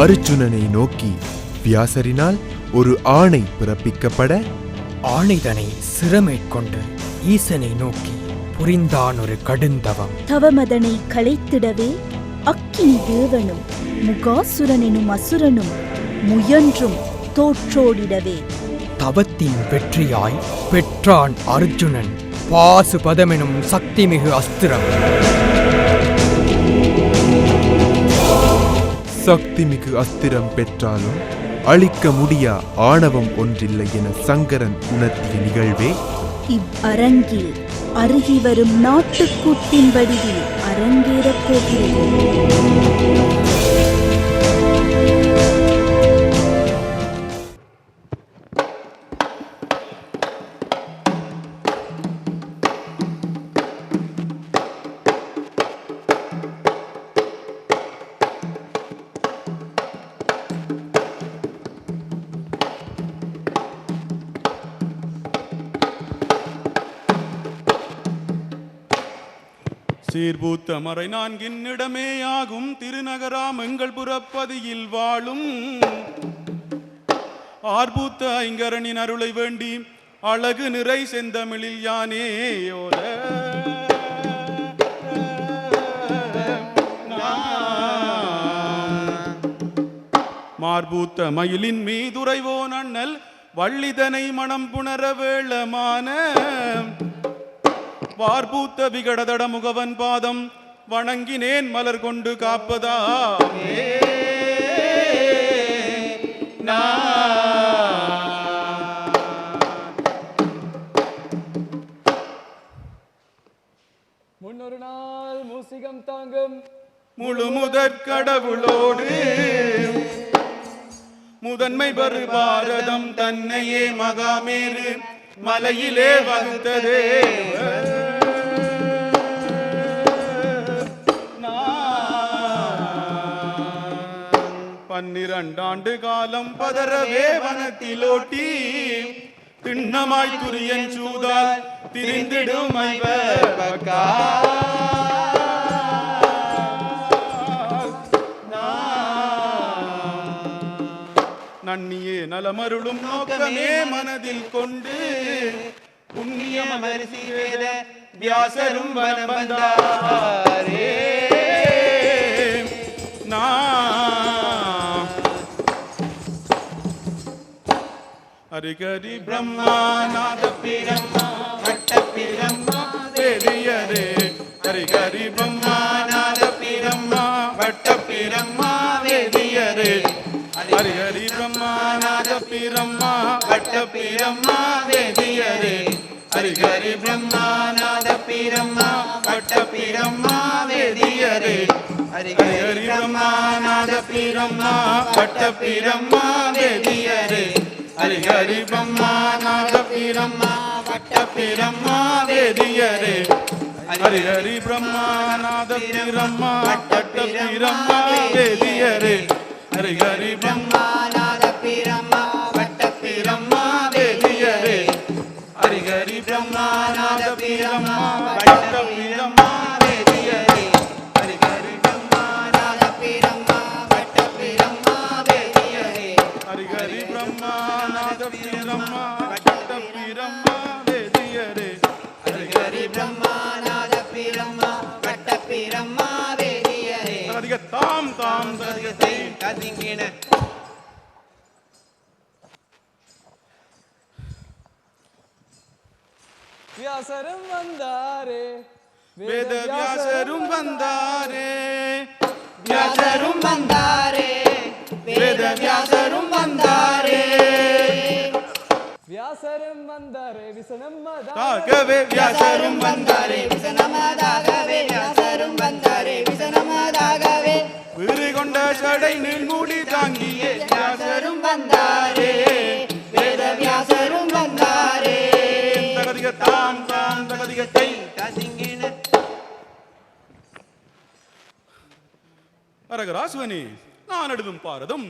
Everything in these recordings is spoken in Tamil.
அர்ஜுனனை நோக்கி வியாசரினால் ஒரு ஆணை பிறப்பிக்கப்பட ஆணைதனை சிரமேற்கொண்டு ஈசனை நோக்கி புரிந்தான் ஒரு கடுந்தவம். தவமதனை களைத்திடவே அக்கினி தேவனும் முகாசுரனும் அசுரனும் முயன்றும் தோற்றோடிடவே தவத்தின் வெற்றியாய் பெற்றான் அர்ஜுனன் பாசுபதமெனும் சக்திமிகு அஸ்திரம். சக்திமிகு அஸ்திரம் பெற்றாலும் அழிக்க முடியா ஆணவம் ஒன்றில்லை என சங்கரன் உணர்த்திய நிகழ்வே இவ்வரங்கில் அருகி வரும் நாட்டுக்கூத்தின் வடிவில் அரங்கேறப் போகிறது. சீர்பூத்த மறை நான்கின் இடமேயாகும் திருநகராம் எங்கள் புறப்பதியில் வாழும் ஆர்பூத்த ஐங்கரனின் அருளை வேண்டி அழகு நிறை செந்தமிழில் யானே ஓர மார்பூத்த மயிலின் மீதுரைவோன் அண்ணல் வள்ளிதனை மனம் புணர வேளமான வார்பூத்த விகடதட முகவன் பாதம் வணங்கினேன் மலர் கொண்டு காப்பதா முன்னொரு நாள் மூசிகம் தாங்கும் முழு முதற் கடவுளோடு முதன்மை பெரு பாரதம் தன்னையே மகாமேரு மலையிலே வகுத்ததே பன்னிரண்டாண்டு காலம் பதறவே வனத்திலோட்டி திண்ணமாய் துரியன் சூதால் திரிந்திடும் நன்னியே நலமருளும் நோக்கமே மனதில் கொண்டு புண்ணியம் அமர்சி வேத வியாசரும் வனம் வந்தாரே ஹரிகரி பிரம்மாநாத பிரம்மா வட்ட பிரம்மா வேதியரே ஹரிகரி பிரம்மாநாத பிரம்மா வட்ட பிரம்மா வேதியரே ஹரிஹரி பிரம்மாநாத பிரம்மா வட்ட பிரம்மா வேதியரே ஹரிஹரி பிரம்மாநாத பிரம்மா வட்ட பிரம்மா வேதியரே ஹரிஹரி பிரம்மாநாத பிரம்மா வட்ட பிரம்மா வேதியரே ஹரிஹரி பிரம்மாநாத பிரம்மா வட்ட பிரம்மா வேதியரே ஹரிஹரி பிரம்மாநாத பிரம்மா வட்ட பிரம்மா வேதியரே ஹரிஹரி பிரம்மாநாத பிரம்மா வட்ட பிரம்மா வேதியரே ஹரிஹரி பிரம்மாநாத பிரம்மா வட்ட பிரம்மா வேதியரே ஹரிஹரி பிரம்மாநாத பிரம்மா வட்ட பிரம்மா வேதியரே ஹரிஹரி பிரம்மாநாத பிரம்மா வட்ட பிரம்மா வேதியரே ஹரிஹரி பிரம்மாநாத பிரம்மா வட்ட பிரம்மா வேதியரே அதிக தாம் தாம் தரிகத்தை கதிங்கின வியாசரும் வந்தாரே வேத வியாசரும் வந்தாரே வியாசரும் வந்தாரே வேத வியாசரும் வந்தாரே வியாசரும் வந்தாரே விசனமதாகவே வியாசரும் வந்தாரே விசனமதாகவே வியாசரும் வந்தாரே விசனமதாகவே வீறு கொண்ட சடை நீள்மூடி தாங்கியே வியாசரும் வந்தாரே வேத வியாசரும் வந்தாரே தகதிக தாம் தாம் தகதிகத்தை கதிங்கின அரகராசுவனே நான் எழுதும் பாரதம்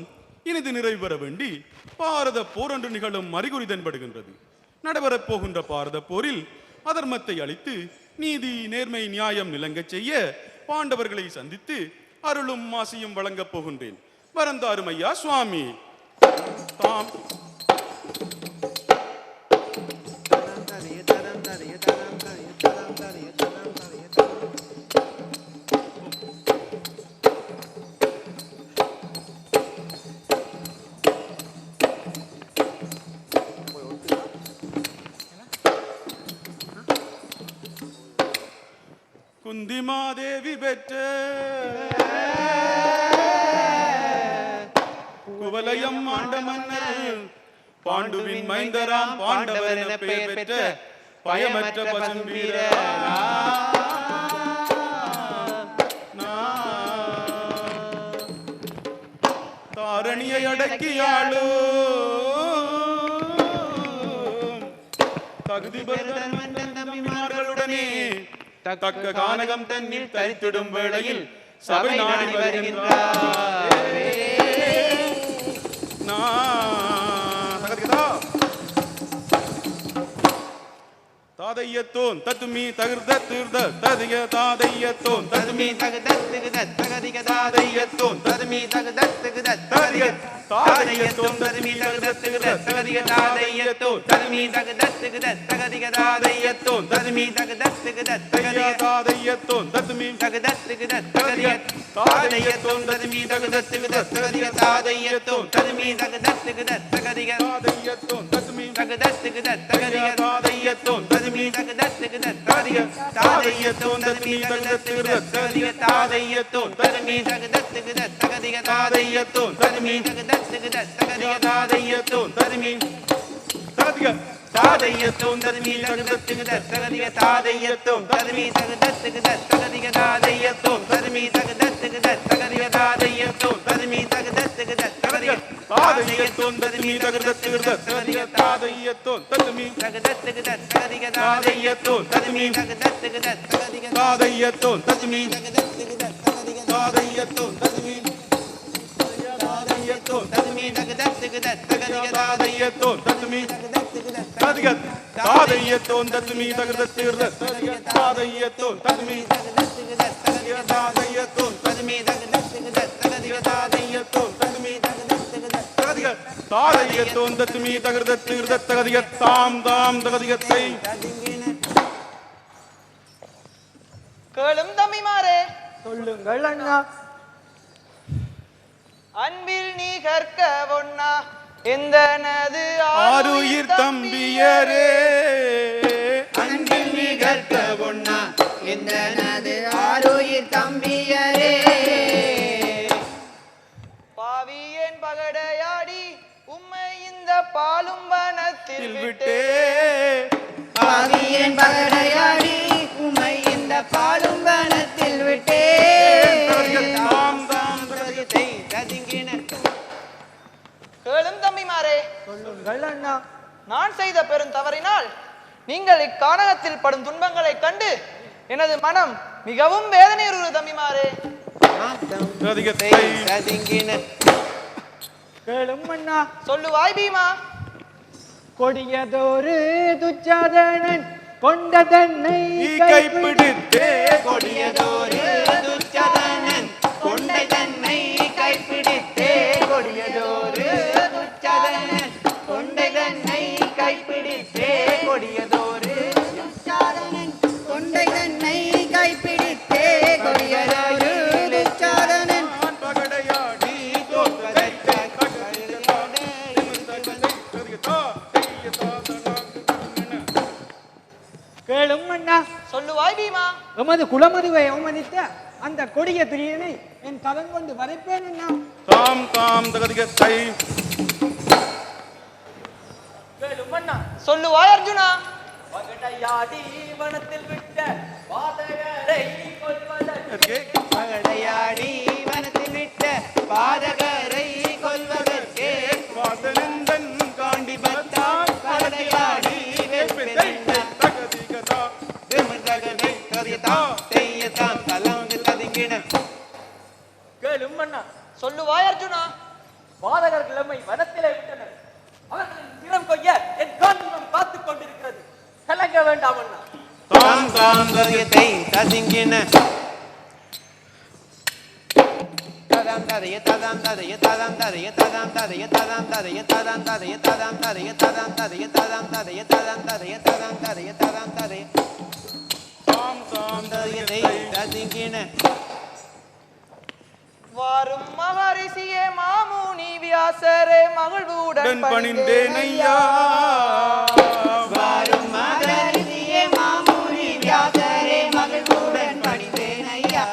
இனிது நிறைவு பெற வேண்டி பாரத போரொன்று நிகழும் அறிகுறி தென்படுகின்றது. நடைபெறப் போகின்ற பாரத போரில் அதர்மத்தை அழித்து நீதி நேர்மை நியாயம் நிலங்கச் செய்ய பாண்டவர்களை சந்தித்து அருளும் மாசியும் வழங்கப் போகின்றேன். வரந்தாரும் ஐயா சுவாமி. தாம் குந்திமாதேவி பெற்ற குவலயம் ஆண்ட மன்னர் பாண்டுவின் மைந்தராம் பாண்டவர் என பெயர் பெற்ற பயமற்ற பசும்பீர தாரணியை அடக்கியாளோ தகுதி தம்பிமார்களுடனே தக்க கானகம் தன்னில் தரித்திடும் வேளையில் சபை நாடி வருகின்றார். தாதையத்தோன் தத்துமி தகிர்த தீர்த ததிக தாதையத்தோன் தத்துமி தகதத்துக தகதிக தாதையத்தோன் ததுமி தகதத்துக தகதிக தாதையத்தோன் ததுமி தகதத்துக தகதிக தாதையத்தோன் ததுமி தகதத்துக தகதிக தாதையத்தோன் ததுமி தகதத்துக தகதிக தாதையத்தோன் ததுமி தகதத்துக தகதிக தாதையத்தோன் ததுமி தகதத்துக தகதிக தாதையத்தோன் ததுமி தகதத்துக தகதிக தாதையத்தோன் ததுமி தகதத்துக தகதிக தாதையத்தோன் ததுமி தகதத்துக தகதிக தாதையத்தோன் ததுமி தகதத்துக தகதிக தாதையத்தோன் ததுமி தகதத்துக தகதிக தாதையத்தோன் ததுமி தகதத்துக தகதிக தாதையத்தோன் ததுமி தகதிக தாதையத்தோன் ததுமி தகதத்துக தகதிக தாதையத்தோன் ததுமி தகதத்துக தகதிக தாதையத்தோன் ததுமி தகதத்துக தகதிக தாதையத்தோன் ததுமி தகதத்துக தகதிக தாதையத்தோன் ததுமி தகதத்துக தகதிக தாதையத்தோன் ததுமி தகதத்துக தகதிக தாதையத்தோன் ததுமி தகதத்துக தகதிக தாதையத்தோன் ததுமி தகதத்துக தகதிக தாதையத்தோன் ததுமி தாதையத்தோன் ததுமி தகதத்துக தகதிக தாதையத்தோன் ததுமி தகதிக தாதையத்தோன் ததுமி தகதத்துக தகதிக தாதையத்தோன் ததுமி தகதத்துக தகதிக தாதையத்தோன் ததுமி தகதத்துக தகதிக தாதையத்தோன் ததுமி தகதத்துக தகதிக தாதையத்தோன் ததுமி தகதத்துக தகதிக தாம் தாம் தகதிகத்தை கேளும் தம்பிமாரே, சொல்லுங்கள் அண்ணா. அன்பில் நீ கற்க ஒண்ணா எந்தனது ஆருயிர் தம்பியரே அன்பில் நீ கற்க ஒண்ணா எந்தனது ஆருயிர் தம்பியரே. பாவியேன் பகடையாடி உம்மை இந்த பாலும் வனத்தில் விட்டே பாவியேன் பகடையாடி உம்மை இந்த பாலும் வனத்தில் விட்டே. தாம் தாம் தகதிகத்தை கேளும் தம்பிமாரே, சொல்லுங்கள் அண்ணா. நான் செய்த பெரும் தவறினால் நீங்கள் இக்கானகத்தில் படும் துன்பங்களைக் கண்டு எனது மனம் மிகவும் வேதனையுறு தம்பிமாரே. தகதிகத்தை கேளும் அண்ணா. சொல்லுவாய் பீமா. கொடியதொரு துச்சாதனன் கொண்ட தன்னை கைப்பிடித்தே கொடியதொரு துச்சாதனன் கொண்ட தன்னை கைப்பிடித்தே. கொடியதொரு துச்சாதனன் கொண்ட தன்னை கைப்பிடித்தே. கொடியதொரு துச்சாதனன் கொண்ட தன்னை கைப்பிடித்தே. கொடியதொரு துச்சாதனன் பகடையாடி கேளும் அண்ணா. சொல்லுவாய் பீமா. எமது குலமதுவை அவமதித்த அந்த கொடிய பிரியனை என் கடன் கொண்டு வரைப்பேன் அண்ணா. தாம் தாம் தகதிகத்தை சொல்லுவாய் அர்ஜுனா. பகடையாடி வனத்தில் விட்ட பாதகரை கொல்வதற்கே. பகடையாடி வனத்தில் விட்ட பாதகரை கொல்வதற்கே. வாசனந்தன் காண்டி பத்தான் பகடையாடி வேட்பெறிந்தான். தகதிகதா விமர்தகனை கதியதான் தெய்யதான் தலங்கு ததுங்கின. கேளும் அண்ணா. சொல்லுவாய் அர்ஜுனா. பாதகர்கள் நம்மை வனத்திலே விட்டனர். அவர்களின் சிரம் கொய்ய என் காந்தம் காத்துக் கொண்டிருக்கிறது. கலங்க வேண்டாம் அண்ணா. தாம் தாம் ததியத்தை ததுங்கின. வாரும் மகரிஷியே மாமுனி வியாசரே மகிழ்வுடன் பணிந்தேன் ஐயா. வாரும் மகரிஷியே மாமுனி வியாசரே மகிழ்வுடன் பணிந்தேன் ஐயா.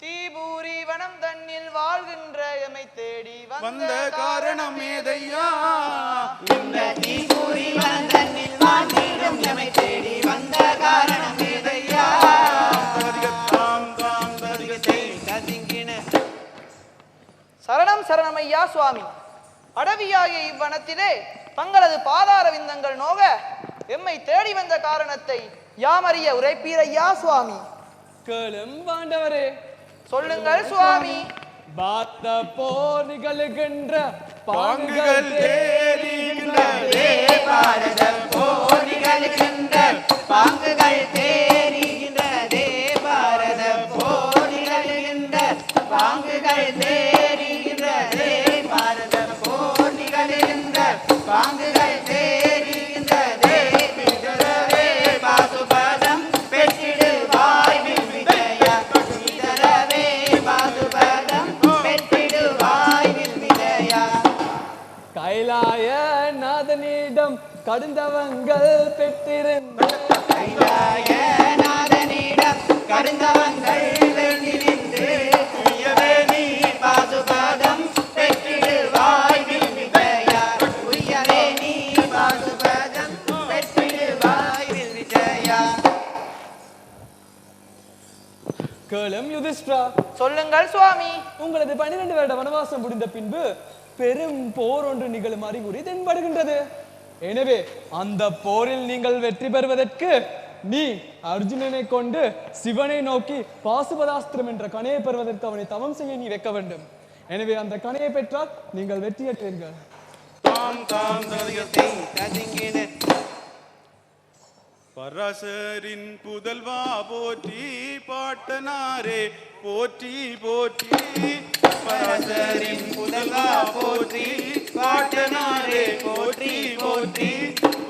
தீபூரி வனம் தன்னில் வாழ்கின்ற எமை தேடி வந்த காரணம் ஏதையா? இந்த தீபூரி வனம் தன்னில் வாழ்ந்திடும் எமை தேடி வந்த காரணம் ஏதையா. சரணம் சரணமையா சுவாமி. அடவியாகிய இவ்வனத்திலே தங்களது பாதார விந்தங்கள் நோக எம்மை தேடி வந்த காரணத்தை யாமறிய உரைப்பீரையா சுவாமி. கேளும் பாண்டவரே, சொல்லுங்கள் சுவாமி. பாத்த போர் நிகழ்கின்ற பாங்குகள் தேறுகின்றதே, பாரத போர் நிகழ்கின்ற பாங்குகள் தேறுகின்றதே, பாரத போர் நிகழ்கின்ற பாங்குகள் தேறுகின்றதே, பாரத போர் நிகழ்கின்ற பாங்குகள் தேறுகின்றதே. விதரவே பாசுபதம் பெற்றிடுவாய் வில்விஜயா, விதரவே பாசுபதம் பெற்றிடுவாய் வில்விஜயா. கைலாய நாதனிடம் கடுந்தவங்கள் பெற்றிருந்த கைலாய நாதனிடம் கடுந்தவங்கள் வென்றிருந்து உய்யவே நீ பாசுபதம் பெற்றிடுவாய் வில்விஜயா, உய்யவே நீ பாசுபதம் பெற்றிடுவாய் வில்விஜயா. கேளும் யுதிஷ்டா, சொல்லுங்கள் சுவாமி. உங்களது 12 வருட வனவாசம் முடிந்த பின்பு பெரும் போர் ஒன்று நிகழும் அறிகுறி தென்படுகின்றது. எனவே அந்த போரில் நீங்கள் வெற்றி பெறுவதற்கு நீ அர்ஜுனனை கொண்டு சிவனை நோக்கி பாசுபதாஸ்திரம் என்ற கணையை பெறுவதற்கு அவனை தவம் செய்ய நீ வைக்க வேண்டும். எனவே அந்த கணையை பெற்றால் நீங்கள் வெற்றியற்றீர்கள். பராசரின் புதல்வா போற்றி, பாட்டனாரே போற்றி போற்றி. பராசரின் புதல்வா போற்றி, பாட்டனாரே போற்றி போற்றி.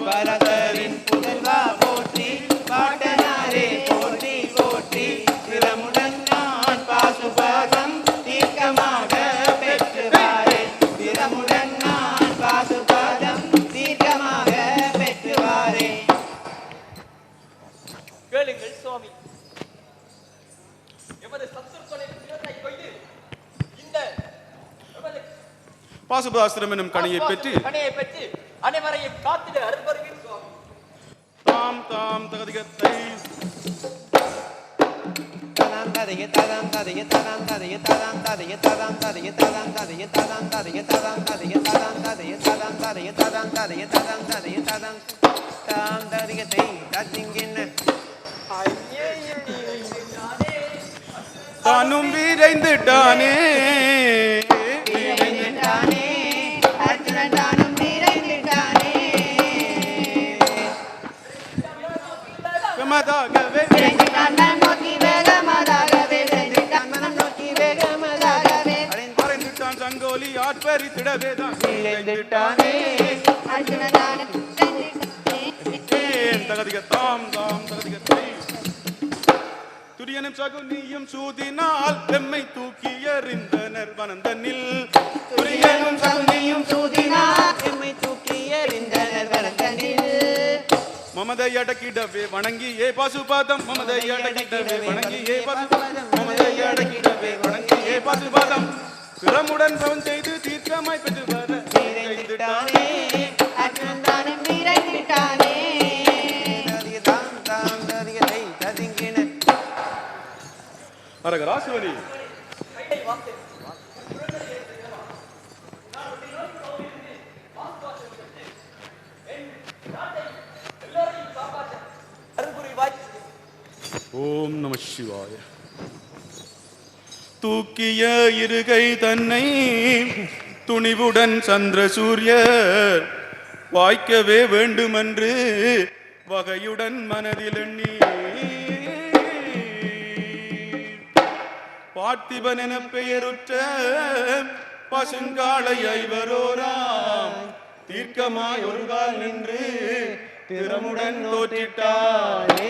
பரதரின் புதல்வா போற்றி, பாட்டனாரே போற்றி போற்றி. திறமுடன் நான் பாசுபதம் தீர்க்கமாக பெற்றுவாரே, திறமுடன் நான் பாசுபதம் தீர்க்கமாக பெற்றுவாரே. கேளுங்கள் சுவாமி. எமது சத்துருக்களின் சிரத்தை கொய்து இந்த பாசுபதாஸ்திரம் என்னும் கணையை பெற்று அனைவரையும் காத்திட அருள்வருகிறேன் சுவாமி. தாம் தாம் தகதிகத்தை ததாம் ததைய ததாம் ததைய ததாம் ததைய ததாம் ததைய ததாம் ததைய ததாம் ததைய ததாம் ததைய ததாம் ததைய ததாம் ததைய ததாம் ததைய ததாம் ததைய ததாம் ததைய ததாம் தாம் ததையத்தை தத்திங்கின தானும் விரைந்துட்டானே, நிறைந்துட்டானே, அர்ஜுனன் தானும் நிறைந்துட்டானே. விமதாகவே விரைந்துட்டான் மனம் நோக்கி வேகமதாகவே, விரைந்துட்டான் மனம் நோக்கி வேகமதாகவே. மறைந்துட்டான் சங்கோலி ஆட்பரித்திடவே தான் விரைந்துட்டானே, அர்ஜுனன் தானும் நிறைந்துட்டானே. தகதிக தாம் தாம் தகதிகத்தை துரியனும் சகுனியும் சூதினால் எம்மை தூக்கி எறிந்தனர் வனந்தனில். துரியனும் சகுனியும் சூதினார் எம்மை தூக்கி எறிந்தனர் வனந்தனில். மமதை அடக்கிடவே வணங்கியே பாசுபாதம், மமதை அடக்கிடவே வணங்கியே பாசுபாதம், மமதை அடக்கிடவே வணங்கியே பாசுபாதம். திறமுடன் பவன் செய்து தீர்க்கமாய் பெற்று வர நிறைந்துட்டானே, அர்ஜுனன் தானும் நிறைந்துட்டானே. தாம் தாம் ததிகதை ததிங்கின அரகராசுவனி ஓம் நம சிவாய. தூக்கிய இருகை தன்னை துணிவுடன் சந்திர சூரியர் வாய்க்கவே வேண்டுமென்று வகையுடன் மனதில் எண்ணி பார்த்திபன் என பெயருற்ற பசுங்காளை ஐவரோராம் தீர்க்கமாய் ஒரு கால் நின்று திறமுடன் தோற்றிட்டாரே.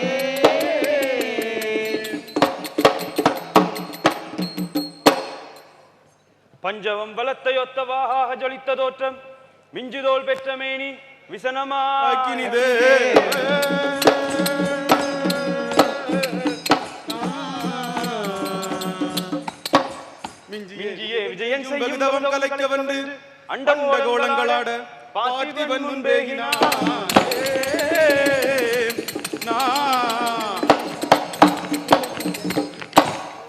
பஞ்சவம் பலத்தை ஒத்தவாக ஜொலித்த தோற்றம் மிஞ்சுதோல் பெற்ற மேனி விசனமாக்கினிதே. மிஞ்சியே விஜயன் செய்யும் கலைக்க வந்து அண்டகோளங்களாட பார்த்திபன் முன்பேகினான்.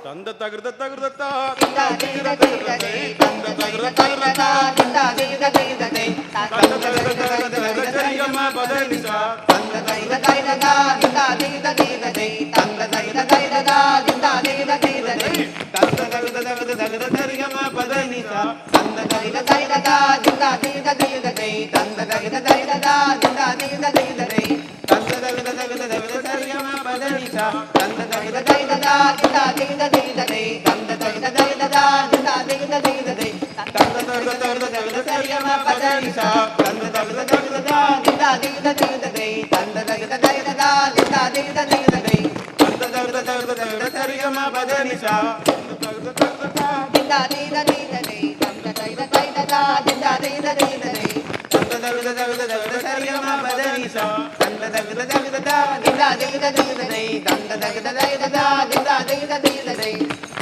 தந்த தகிருத தகிருதத்தா தந்த தகிருத தகிருதத்தை தந்த தகிருத தகிருதத்தா தந்த தகிருத தகிருதத்தை தந்த தகிருத தகிருதத்தை சரிகம பதனிசா தந்த தகிருத தகிருதத்தா தந்த தகிருத தகிருதத்தை தந்த தகிருத தகிருதத்தா தந்த தகிருத தகிருதத்தை தந்த தகிருத தகிருதத்தை சரிகம பதனிசா தந்த தகிருத தகிருதத்தா தந்த தகிருத தகிருதத்தை தந்த தகிருத தகிருதத்தா தந்த தகிருத தகிருதத்தை தந்த தகிருத தகிருதத்தை சரிகம பதனிசா தந்த தகிருத தகிருதத்தா தந்த தகிருத தகிருதத்தை தந்த தகிருத தகிருதத்தா தந்த தகிருத தகிருதத்தை தந்த தகிருத தகிருதத்தை சரிகம பதனிசா தந்த தகிருத தகிருதத்தா தந்த தகிருத தகிருதத்தை தந்த தகிருத தகிருதத்தா தந்த தகிருத தகிருதத்தை தந்த தகிருத தகிருதத்தை சரிகம பதனிசா தந்த தகிருத தகிருதத்தா தந்த தகிருத தகிருதத்தை தந்த தகிருத தகிருதத்தா தந்த தகிருத தகிருதத்தை தந்த தகிருத தகிருதத்தை சரிகம பதனிசா தந்த தகிருத தகிருதத்தா தந்த தகிருத தகிருதத்தை தந்த தகிருத தகிருதத்தா தந்த தகிருத தகிருதத்தை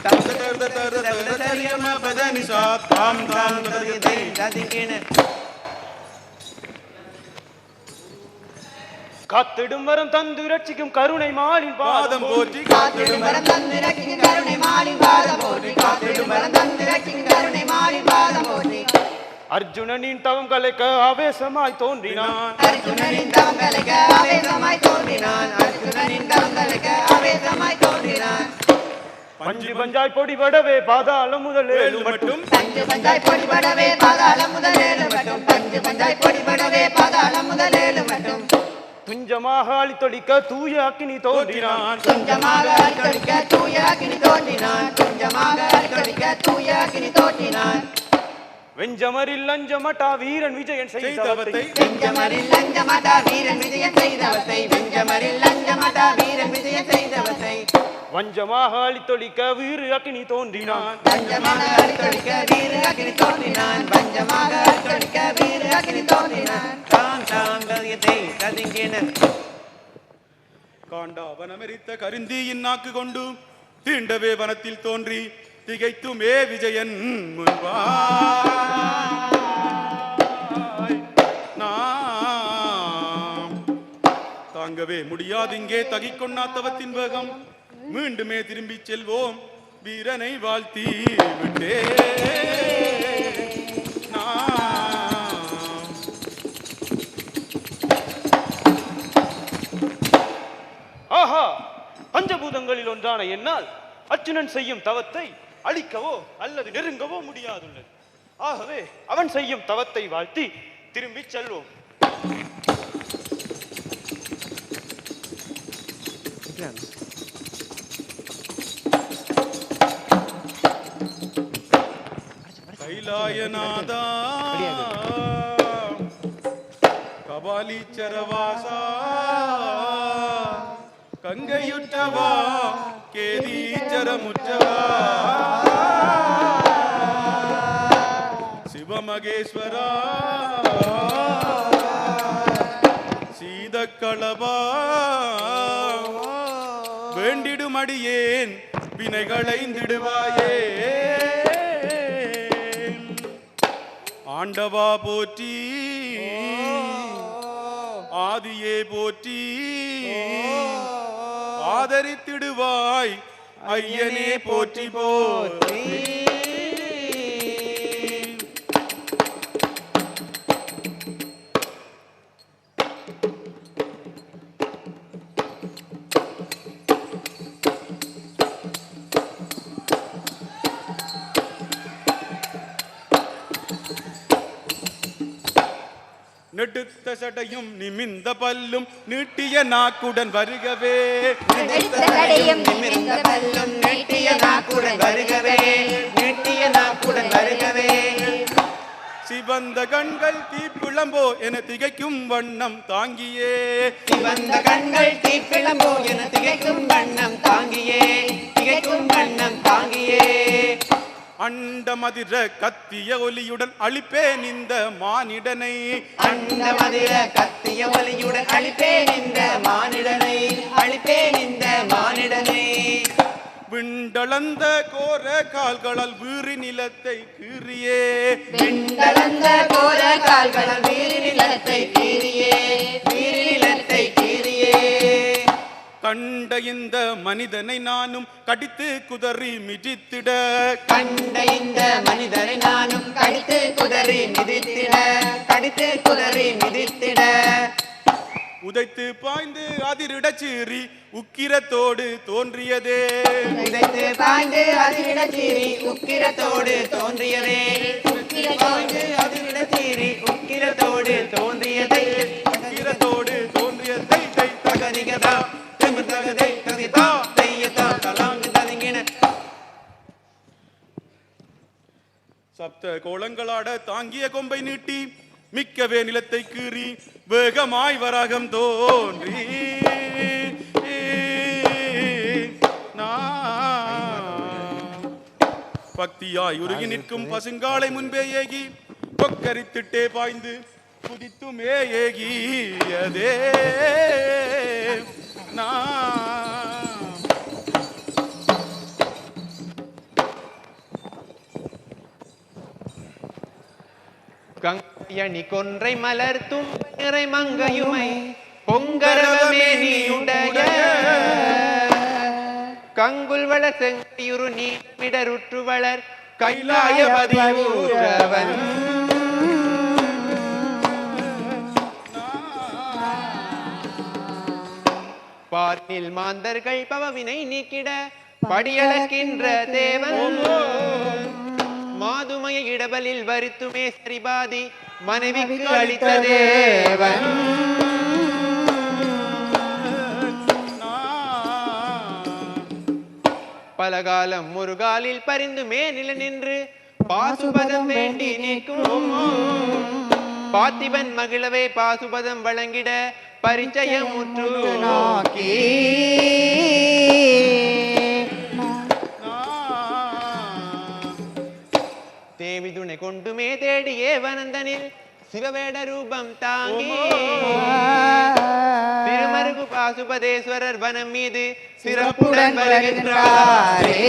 தந்த தகிருத தகிருதத்தை சரிகம பதனிசா தாம் தாம் தகிருதை ததிகின. காத்திடும் வரம் தந்து ரட்சிக்கும் கருணை மாலின் பாதம் போற்றி காத்திடும் வரம் தந்து ரட்சிக்கும் கருணை மாலின் பாதம் போற்றி காத்திடும் வரம் தந்து ரட்சிக்கும் கருணை மாலின் பாதம் போற்றி அர்ஜுனனின் தவம் கலைக்க ஆவேசமாய் தோன்றினான். அர்ஜுனனின் தவம் கலைக்க ஆவேசமாய் தோன்றினான். அர்ஜுனனின் தவம் கலைக்க ஆவேசமாய் தோன்றினான். பஞ்சு பஞ்சாய் பொடிபடவே பாதாளம் முதலேழு மட்டும் பஞ்சு பஞ்சாய் பொடிபடவே பாதாளம் முதலேழு மட்டும் பஞ்சு பஞ்சாய் பொடிபடவே பாதாளம் முதலேழு மட்டும் துஞ்சமாக அழித்தொழிக்க தூய அக்கினி தோன்றினான். துஞ்சமாக அழித்தொழிக்க தூய அக்கினி தோன்றினான். துஞ்சமாக அழித்தொழிக்க தூய அக்கினி தோன்றினான். வெஞ்சமரில் லஞ்சமட்டா வீரன் விஜயன் செய்தவத்தை வெஞ்சமரில் லஞ்சமட்டா வீரன் விஜயன் செய்தவத்தை வெஞ்சமரில் லஞ்சமட்டா வீரன் விஜயன் செய்தவத்தை வஞ்சமாக அழித்தொழிக்க வீறு அக்கினி தோன்றினான். வஞ்சமாக அழித்தொழிக்க வீறு அக்கினி தோன்றினான். வஞ்சமாக அழித்தொழிக்க வீறு அக்கினி தோன்றினான். தாம் தாம் ததியத்தை ததிங்கின. காண்டாவனமெரித்த கருந்தியின் நாக்கு கொண்டு தீண்டவே வனத்தில் தோன்றி திகைத்துமே விஜயன் முன்பாய் நாம் தாங்கவே முடியாதிங்கே தகிக்கொண்ணாத்தவத்தின் வேகம் மீண்டுமே திரும்பி செல்வோம் வீரனை வாழ்த்தி விட்டே ஆஹா, பஞ்சபூதங்களில் ஒன்றான என்னால் அர்ஜுனன் செய்யும் தவத்தை அழிக்கவோ அல்லது நெருங்கவோ முடியாதுள்ளது. ஆகவே அவன் செய்யும் தவத்தை வாழ்த்தி திரும்பி செல்வோம். கைலாயநாதா கபாலீச்சரவாசா கங்கையுற்றவா கேதீச்சரமுற்றவா சிவமகேஸ்வரா சீதக்களவா வேண்டிடுமடியேன் வினைகளைந்திடுவாயே ஆண்டவா போற்றி ஆதியே போற்றி ஆதரித்திடுவாய் ஐயனே போற்றி போற்றி. நெடுத்த சடையும் நிமிந்த பல்லும் நீட்டிய நாக்குடன் வருகவே நெடுத்த சடையும் நிமிந்த பல்லும் நீட்டிய நாக்குடன் நாக்குடன் வருகவே நீட்டிய நாக்குடன் வருகவே சிவந்த கண்கள் தீப்பிளம்போ என திகைக்கும் வண்ணம் தாங்கியே சிவந்த கண்கள் தீப்பிளம்போ என திகைக்கும் வண்ணம் தாங்கியே திகைக்கும் வண்ணம் தாங்கியே அண்டமதிர கத்திய ஒலியுடன் அழிப்பேன் இந்த மானிடனை அண்டமதிர கத்திய ஒலியுடன் அழிப்பேன் இந்த மானிடனை அழிப்பேன் இந்த மானிடனை விண்டளந்த கோர கால்களால் வீறி நிலத்தை கீறியே விண்டளந்த கோர கால்களால் வீறி நிலத்தை கீறியே வீறி நிலத்தை கீறியே கண்ட இந்த மனிதனை நானும் கடித்து குதறி மிதித்திட கண்ட இந்த மனிதரை நானும் கடித்து குதறி மிதித்திட கடித்து குதறி மிதித்திட உதைத்து பாய்ந்து அதிரிட சீறி உக்கிரத்தோடு தோன்றியதே உதைத்து பாய்ந்து அதிரிட சீறி உக்கிரத்தோடு தோன்றியதே பாய்ந்து அதிரிட சீறி உக்கிரத்தோடு தோன்றியதை உக்கிரத்தோடு தோன்றியதை தை தகதிகதா தகதை தகதிதா தையதா தலாங்கு ததிங்கின சப்த கோலங்களாட தாங்கிய கொம்பை நீட்டி மிக்கவே நிலத்தை கீறி வேகமாய் வராகம் தோன்றி பக்தியாய் உருகி நிற்கும் பசுங்காலை முன்பே ஏகி கொக்கரித்திட்டே பாய்ந்து குதித்துமே ஏகியதே கங்கையணி கொன்றை மலர்த்தும் நிறை மங்கையுமை பொங்கரவமே நீயுடைய கங்குல் வள செங்கையுரு நீ விடருற்று வளர் கைலாயபதி ஊரவன் பார்னில் மாந்தர்கள் பவவினை நீக்கிட படியளக்கின்ற தேவன் மாதுமைய இடபலில் வரித்துமே சரிபாதி மனைவிக்கு அளித்த தேவன் பலகாலம் முருகாலில் பரிந்துமே நில நின்று பாசுபதம் வேண்டி நீக்கும் பாத்திபன் மகிழவே பாசுபதம் வழங்கிட பரிச்சயம் முற்று நோக்கி தேவி துணை கொண்டுமே தேடியே வனந்தனில் சிவவேட ரூபம் தாங்கி திருமருகு பாசுபதேஸ்வரர் வனம் மீது சிறப்புடன் வருகின்றாரே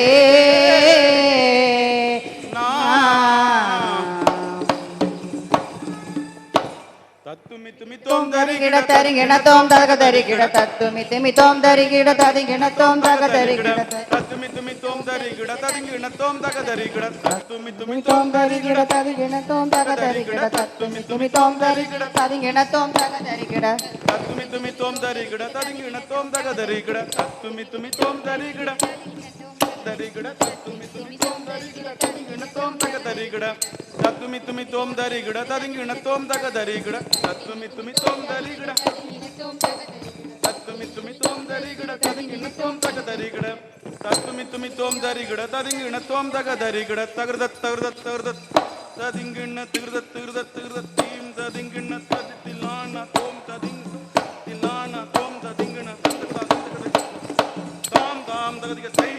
தத்துமித்துமித்தோம் தரிகிட தரிகிட தோம் தக தரிகிட தத்துமித்துமித்தோம் தரிகிட தரிகிட தோம் தக தரிகிட தத்துமித்துமித்தோம் தரிகிட தரிகிட தோம் தக தரிகிட தத்துமித்துமித்தோம் தரிகிட தரிகிட தோம் தக தரிகிட தத்துமித்துமித்தோம் தரிகிட தரிகிட தோம் தக தரிகிட தத்துமித்துமித்தோம் தரிகிட தரிகிட தோம் தக தரிகிட தத்துமித்துமித்தோம் தரிகிட தரிகிட தத்துமித்துமித்தோம் தரிகிட தரிகிட தோம் தக தரிகிட தத்துமித்துமித்தோம் தரிகிட தரிகிட தோம் தக தரிகிட தத்துமித்துமித்தோம் தரிகிட தத்துமித்துமித்தோம் தரிகிட தரிகிட தோம் தக தரிகிட தத்துமித்துமித்தோம் தரிகிட தரிகிட தோம் தக தரிகிட தகிருத தகிருத தகிருத ததிங்கிண்ண திகிருத திகிருத திகிருத தீம் ததிங்கிண்ண ததித்திலான தோம் ததிங் திலான தோம் ததிங்கிண்ண தாம் தாம் தகதிக தை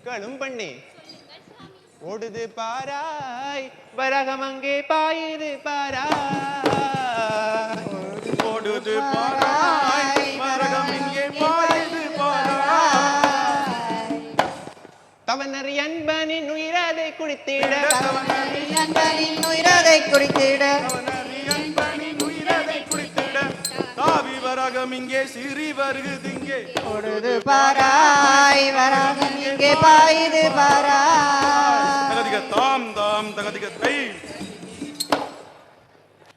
களும் பண்ணி ஓடுது பாராய் வரகம் அங்கே பாயுது பாராய் ஓடுது பாராய் வரகம் இங்கே பாயுது பாராய் தவனறி அன்பனின் உயிரதை குடித்திட அன்பனின் உயிரதை குடித்திட அன்பனின் உயிரதை குடித்திட தாவி வரகம் இங்கே சிறி வருகுது இங்கே ஓடுது பாராய் வரகம் இங்கே பாயுது பாராய் தகதிக தாம் தாம் தகதிக தை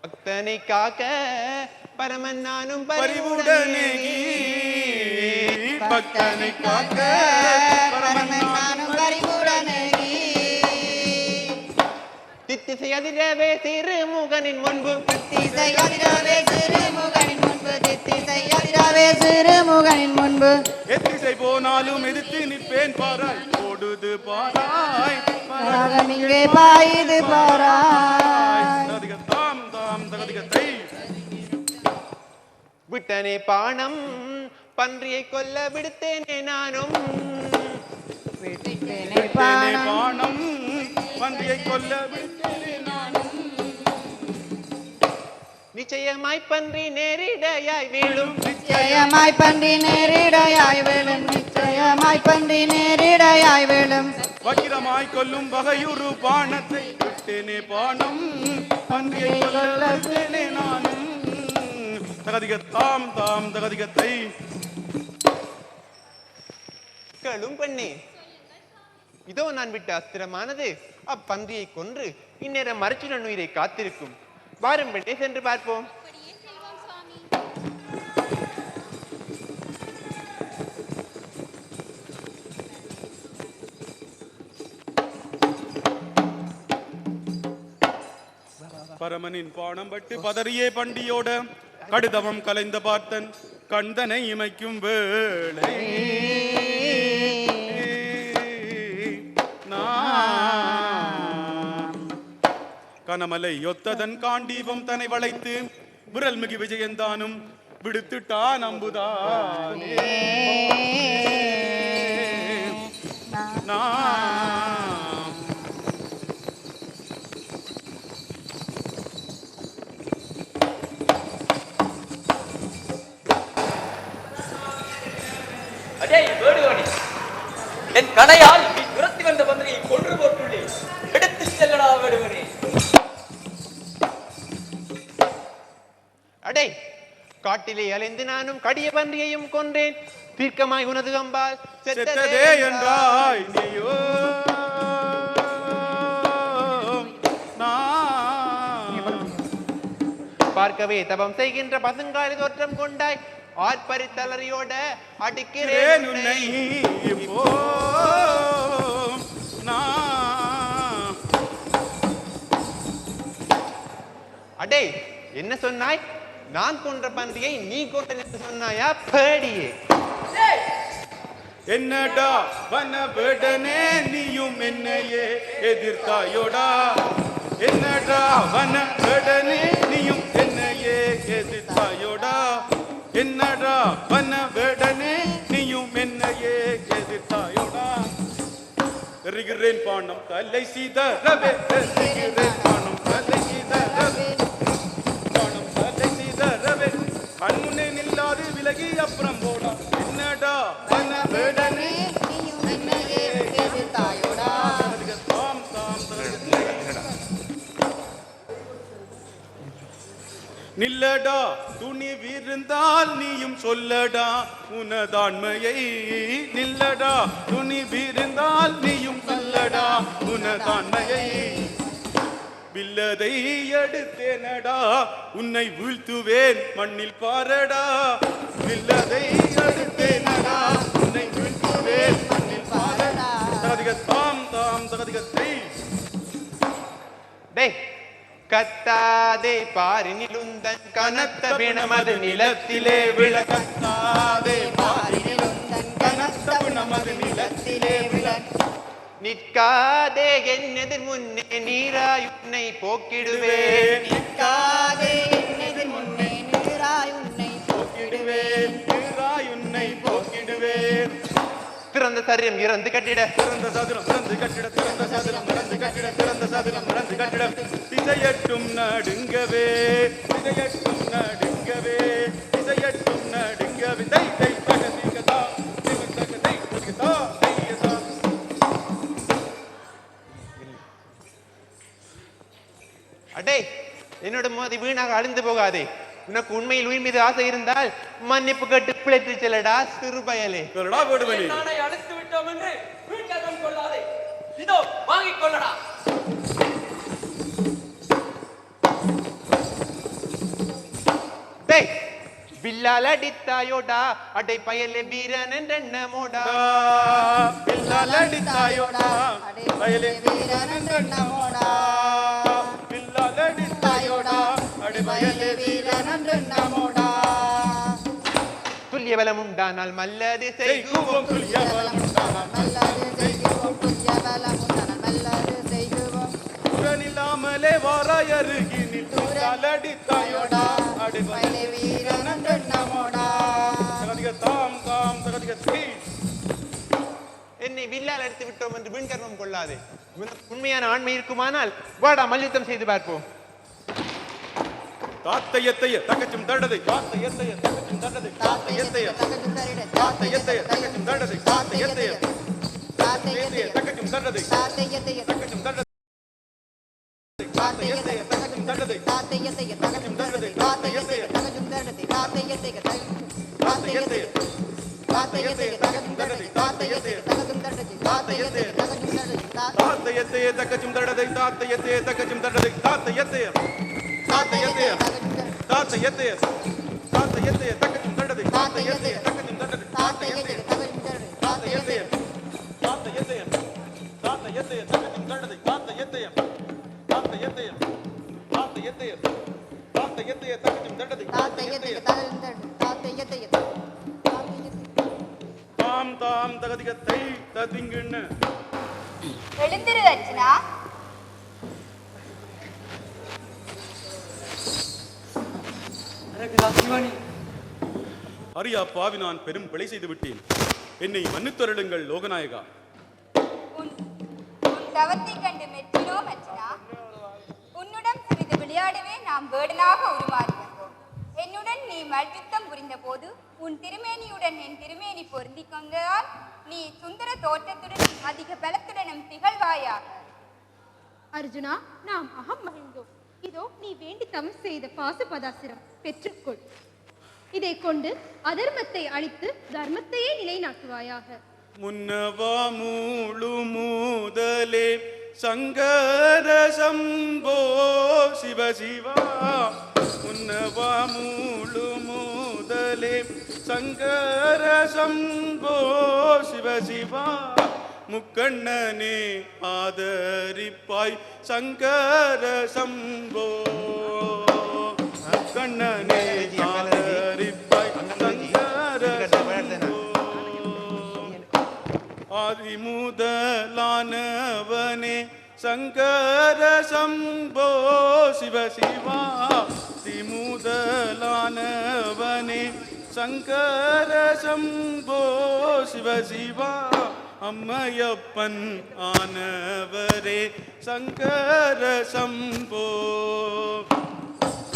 பக்தனை காக்க பரமன் நானும் பரிவுடனே பக்தனை காக்க பரமன் நானும் பரிவுடனே தித்திசை அதிரவே திருமுகனின் முன்பு திசை அதிரவே திருமுகனின் முன்பு முன்பு தித்திசை அதிரவே சிறுமுகனின் முன்பு எத்திசை போனாலும் எதிர்த்து நிற்பேன் பாராய் ஓடுது பாராய் ராகம் இங்கே பாயுது பாராய் தாம் தாம் தகதிகத்தை விட்டனே பானம் பன்றியை கொல்ல விடுத்தேனே நானும் விட்டேனே பானம் பன்றியை கொல்ல விடுத்தேனே நானும் நிச்சயமாய் பன்றி நேரிடையாய் வீழும் நிச்சயமாய் பன்றி நேரிடையாய் விழும் நிச்சயமாய் பன்றி நேரிடையாய் விழும் வக்கிரமாய் கொல்லும் வகையுறு பானத்தை விட்டேனே பானம் பன்றியை கொல்ல விடுத்தேனே நானும் தகதிகத்தாம் தாம் தகதிகத்தை கேளும் பெண்ணே, இதோ நான் விட்ட அஸ்திரமானது அப்பன்றியை கொன்று இந்நேரம் மறைச்சுடன் உயிரை காத்திருக்கும். வாரும் பெண்ணே, சென்று பார்ப்போம். பரமனின் பானம் பட்டு பதறியே பண்டியோட கடுதவம் கலைந்த பார்த்தன் கண்டனை இமைக்கும் வேளை கனமலை ஒத்ததன் காண்டீபம் தன்னை வளைத்து விரல் மிகு விஜயந்தானும் விடுத்துட்டான் அம்புதானே என் கடையால் நீ துரத்தி வந்த பன்றியை கொன்று போட்டுள்ளேன். எடுத்து செல்லடா வேடுவனே. அடே, காட்டிலே அலைந்து நானும் கடிய பன்றியையும் கொன்றேன். தீர்க்கமாய் உனது அம்பால் செத்ததே என்றாய் நீயோ பார்க்கவே தபம் செய்கின்ற பசுங்காலி தோற்றம் கொண்டாய். ஆர்ப்பரித்தலறியோட அடிக்கிறேன் உன்னை. அடே, என்ன சொன்னாய்? நான் கொன்ற பன்றியை நீ கொண்ட சொன்னாயா? பேடியே, என்னடா வன வேடனே நீயும் என்னையே எதிர்த்தாயோடா. என்னடா வன வேடனே நீயும் என்னையே எதிர்த்தாயோடா. என்னடா வன வேடனே நீயும் என்னையே எதிர்த்தாயோடா. எறிகிறேன் பானம் தலை சீதரவே, எறிகிறேன் பானம் தலை சீதரவே, பானம் தலை சீதரவே. கண்முன்னே நில்லாது விலகி அப்புறம் போடா. என்னடா வன வேடனே நீயும் என்னையே எதிர்த்தாயோடா. தாம் தாம் நில்லடா துணி வீர்ந்தால் நீயும் சொல்லடா உனதாண்மையை. நில்லடா துணி வீர்ந்தால் நீயும் சொல்லடா உனதாண்மையை. வில்லதை எடுத்தேனடா உன்னை வீழ்த்துவேன் மண்ணில் பாரடா. வில்லதை எடுத்தேனடா உன்னை வீழ்த்துவேன் மண்ணில் பாரடா. தகதிகத்தாம் தாம் தகதிகத்தை டே, கத்தாதே பாரினிலுந்தன் கனத்த பிணமது நிலத்திலே விழ. கத்தாதே பாரினிலுந்தன் கனத்த பிணமது நிலத்திலே விழ. நிற்காதே என் எதிர் முன்னே நீராய் உன்னை போக்கிடுவேன். நிற்காதே என் எதிர் முன்னே நீராய் உன்னை போக்கிடுவேன், நீராய் உன்னை போக்கிடுவேன். திறந்த சரீரம் இறந்து கட்டிட, திறந்த சதுரம் இறந்து கட்டிட, திறந்த சதுரம் இறந்து கட்டிட, திறந்த சதுரம் இறந்து கட்டிட. திசையட்டும் நடுங்கவே, திசையட்டும் நடுங்கவே, திசையட்டும் நடுங்கவே. தை தை தகதிகதா, திகதகதை தகதா, தையதா. அடே, என்னோட மோதி வீணாக அழிந்து போகாதே. உனக்கு உண்மையில் உயிர் மீது ஆசை இருந்தால் மன்னிப்பு கேட்டு பிழைத்து செல்லடா சிறு பயலே. சொல்லடா வேடுவனே. நானை அழைத்து விட்டோம் என்று வீழ்ச்சாதம் கொள்ளாதே. இதோ வாங்கிக் கொள்ளடா. டேய், வில்லால் அடித்தாயோடா அடை பயலே வீரன் என்றெண்ணமோடா. வில்லால் அடித்தாயோடா வயலே வீரனன்றெண்ணமோடா. வில்லால் அடித்தாயோடா அடை வயலே வீரனன்றெண்ணமோடா. துல்லிய பலம் உண்டானால் மல்லது செய்குவோம் துல்லிய பலம் உடனில்லாமலே வாராயருகினில் காலடித்தாயோடா அடிபலை வீரனோடா தகதிக தாம் தாம் தகதிக தீ. என்னை வில்லால் எடுத்து விட்டோம் என்று வீண்கர்மம் கொள்ளாதே. உண்மையான ஆண்மை இருக்குமானால் வாடா மல்யுத்தம் செய்து பார்ப்போம். தாத்தையத்தைய தகச்சும் தடதை தாத்தையத்தைய தகச்சும் தடதை தாத்தையத்தைய தாத்தையத்தைய தகச்சும் தடதை தாத்தையத்தைய தகச்சும் தடதை தாத்தையத்தைய தகச்சும் தடதை தாத்தையத்தைய தகச்சும் தடதை தாத்தையத்தைய தகச்சும் தடதை தாத்தையத்தைய தகச்சும் தடதை தாத்தையத்தைய தாத்தையத்தைய தாத்தையத்தைய தகச்சும் தடதை தாத்தையத்தைய தகச்சும் தடதை தாத்தையத்தைய தகச்சும் தடதை தாத்தையத்தைய தகச்சும் தடதை தாத்தையத்தைய தகச்சும் தடதை தாத்தையத்தைய தாத்தையத்தைய தாத்தையத்தைய தாத்தையத்தைய தகச்சும் தடதை தாத்தையத்தைய தகச்சும் தடதை தாத்தையத்தைய தகச்சும் தடதை தாத்தையத்தைய தாத்தையத்தைய தாத்தையத்தைய தகச்சும் தடதை தாத்தையத்தைய தாத்தையத்தைய தாத்தையத்தைய தாத்தையத்தைய தகச்சும் தடதை தாத்தையத்தைய தாத்தையத்தைய தாம் தாம் தகதிகத்தை ததிங்குன்னு எழுந்திரு அர்ச்சனா. அரியா பாவி, நான் பெரும் பிழை செய்து விட்டேன். என்னை மன்னித்தருளுங்கள் லோகநாயகா. உன் தவத்தை கண்டு மெச்சினோம் அர்ச்சனா. உன்னுடன் சிறிது விளையாடவே நாம் வேடனாக உருமாறி வந்தோம். என்னுடன் நீ மல்யுத்தம் புரிந்த போது உன் திருமேனியுடன் என் திருமேனி பொருந்திக் கொண்டதால் நீ சுந்தர தோற்றத்துடன் அதிக பலத்துடனும் திகழ்வாயாக. அர்ஜுனா, நாம் அகம் மகிழ்ந்தோம். இதோ நீ வேண்டி தவம் செய்த பாசுபதாசிரம் பெற்றுக்கொள். இதை கொண்டு அதர்மத்தை அழித்து தர்மத்தையே நிலைநாட்டுவாயாக. முன்னவா மூழு மூதலே சங்கர சம்போ சிவ சிவா. முன்னவா மூழு மூதலே சங்கர சம்போ சிவ சிவா. முக்கண்ணனே ஆதரிப்பாய் சங்கர சம்போ. முக்கண்ணனே ஆதரிப்பாய் சங்கர சம்போ. ஆதிமுதலானவனே சங்கர சம்போ சிவ சிவா. திமுதலானவனே சங்கர சம்போ சிவ சிவா. அம்மையப்பன் ஆனவரே சங்கர சம்போ.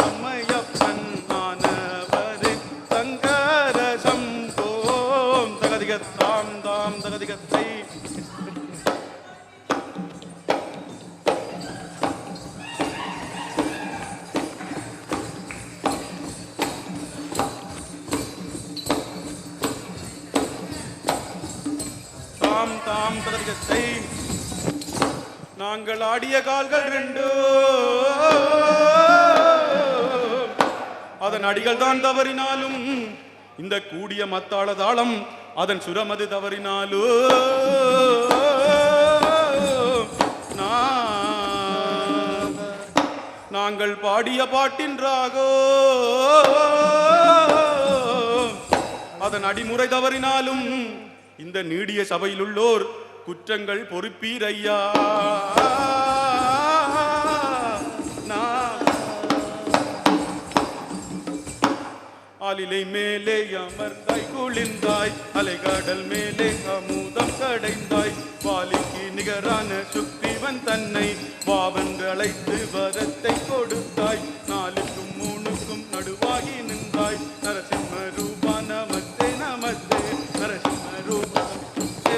அம்மையப்பன் ஆனவரே சங்கர சம்போ. தகதிகத்தாம் தாம் தகதிகத்தை தாம் தாம் தகதிகத்தை. நாங்கள் ஆடிய கால்கள் ரெண்டோ அதன் அடிகள் தான் தவறினாலும் இந்த கூடிய மத்தாள தாளம் அதன் சுரமது தவறினாலோ நாங்கள் பாடிய பாட்டின் ராகோ அதன் அடிமுறை தவறினாலும் இந்த நீடிய சபையில் உள்ளோர் குற்றங்கள் பொறுப்பீர் ஐயா. ஆலிலை மேலே அமர்ந்தாய் குளிர்ந்தாய் அலைகாடல் மேலே அமுதம் கடைந்தாய். வாலிக்கு நிகரான சுக்ரீவன் தன்னை வாவென்று அழைத்து வரத்தை கொடுத்தாய். நாலுக்கும் மூணுக்கும் நடுவாகி நின்றாய். நரசிம்ம ரூபா நமஸ்தே நமஸ்தே. நரசிம்ம ரூபா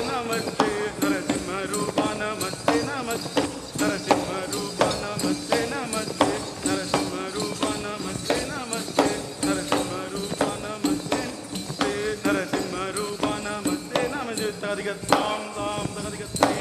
நமஸ்தே. நரசிம்ம ரூபா நமஸ்தே நமஸ்தே. நரசிம்ம ரூபா நமஸ்தே நமஸ்தே. நரசிம்ம ரூபா நமஸ்தே நமஸ்தே. நரசிம்ம ரூபா நமஸ்தே நரசிம்ம ரூபா நமஸ்தே நமஸ்தே. தகதிகத்தாம் தாம் தகதிகத்தை